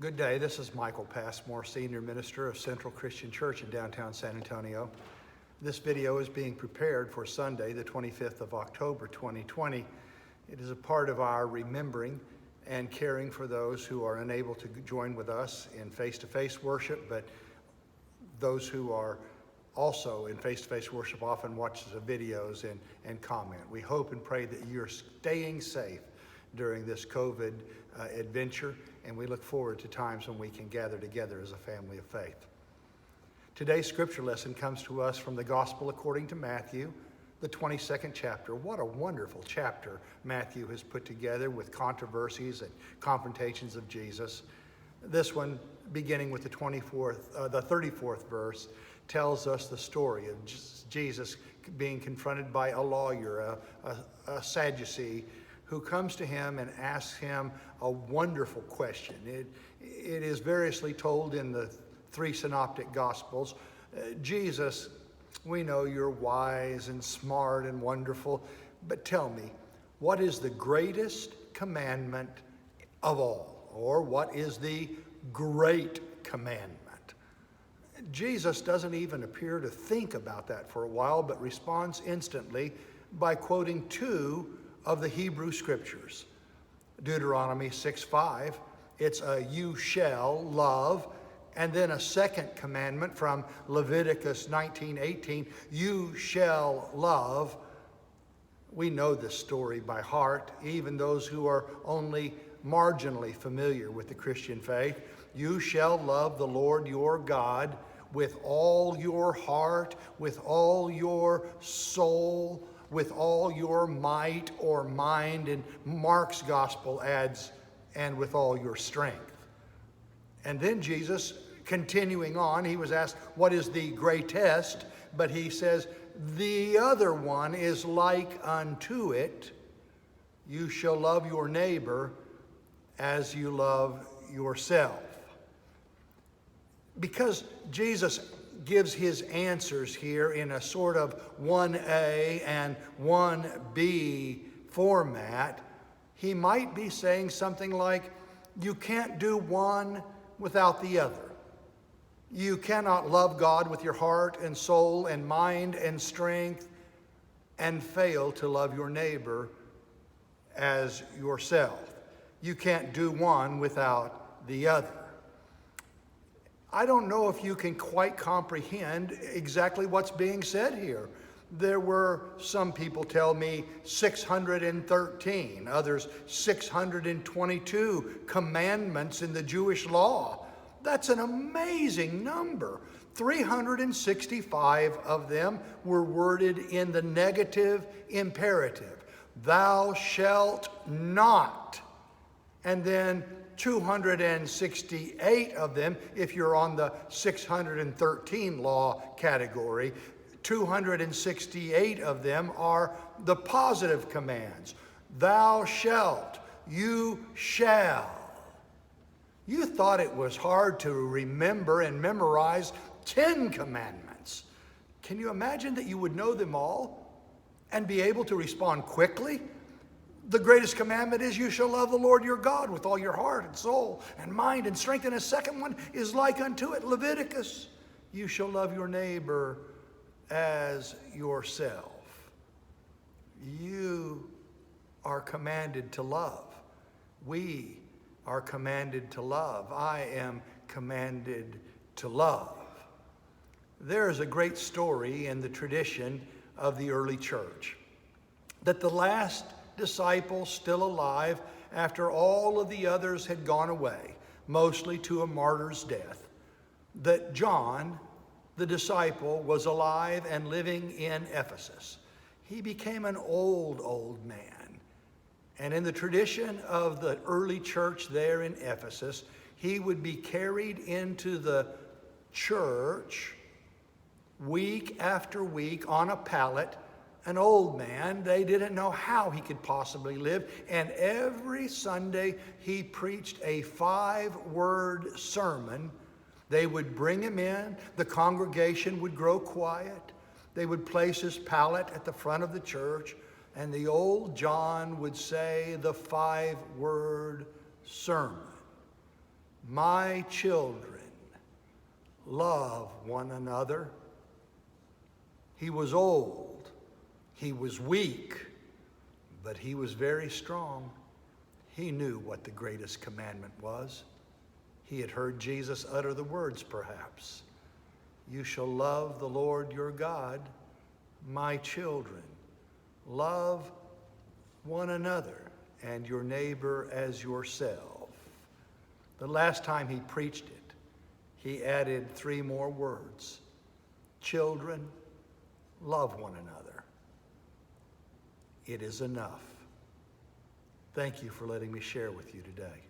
Good day. This is Michael Passmore, Senior Minister of Central Christian Church in downtown San Antonio. This video is being prepared for Sunday, the 25th of October, 2020. It is a part of our remembering and caring for those who are unable to join with us in face-to-face worship, but those who are also in face-to-face worship often watch the videos and comment. We hope and pray that you're staying safe during this COVID adventure, and we look forward to times when we can gather together as a family of faith. Today's scripture lesson comes to us from the Gospel according to Matthew, the 22nd chapter. What a wonderful chapter Matthew has put together with controversies and confrontations of Jesus. This one, beginning with the 34th verse, tells us the story of Jesus being confronted by a lawyer, a Sadducee, who comes to him and asks him a wonderful question. It is variously told in the three synoptic gospels. Jesus, we know you're wise and smart and wonderful, but tell me, what is the greatest commandment of all? Or what is the great commandment? Jesus doesn't even appear to think about that for a while, but responds instantly by quoting two of the Hebrew scriptures. Deuteronomy 6:5, it's a you shall love, and then a second commandment from Leviticus 19:18, you shall love. We know this story by heart, even those who are only marginally familiar with the Christian faith. You shall love the Lord your God with all your heart, with all your soul, with all your might or mind, and Mark's gospel adds, and with all your strength. And then Jesus, continuing on, he was asked, what is the greatest? But he says, the other one is like unto it. You shall love your neighbor as you love yourself. Because Jesus gives his answers here in a sort of 1A and 1B format, he might be saying something like, you can't do one without the other. You cannot love God with your heart and soul and mind and strength and fail to love your neighbor as yourself. You can't do one without the other. I don't know if you can quite comprehend exactly what's being said here. There were, some people tell me, 613, others 622 commandments in the Jewish law. That's an amazing number. 365 of them were worded in the negative imperative. Thou shalt not. And then 268 of them, if you're on the 613 law category, 268 of them are the positive commands. Thou shalt, you shall. You thought it was hard to remember and memorize 10 commandments. Can you imagine that you would know them all and be able to respond quickly? The greatest commandment is you shall love the Lord your God with all your heart and soul and mind and strength. And a second one is like unto it, Leviticus. You shall love your neighbor as yourself. You are commanded to love. We are commanded to love. I am commanded to love. There is a great story in the tradition of the early church that the last disciple still alive after all of the others had gone away, mostly to a martyr's death, that John, the disciple, was alive and living in Ephesus. He became an old man. And in the tradition of the early church there in Ephesus, he would be carried into the church week after week on a pallet. An old man, they didn't know how he could possibly live. And every Sunday he preached a 5-word sermon. They would bring him in. The congregation would grow quiet. They would place his pallet at the front of the church. And the old John would say the 5-word sermon. My children, love one another. He was old, he was weak, but he was very strong. He knew what the greatest commandment was. He had heard Jesus utter the words, perhaps. You shall love the Lord your God. My children, love one another and your neighbor as yourself. The last time he preached it, he added 3 more words. Children, love one another. It is enough. Thank you for letting me share with you today.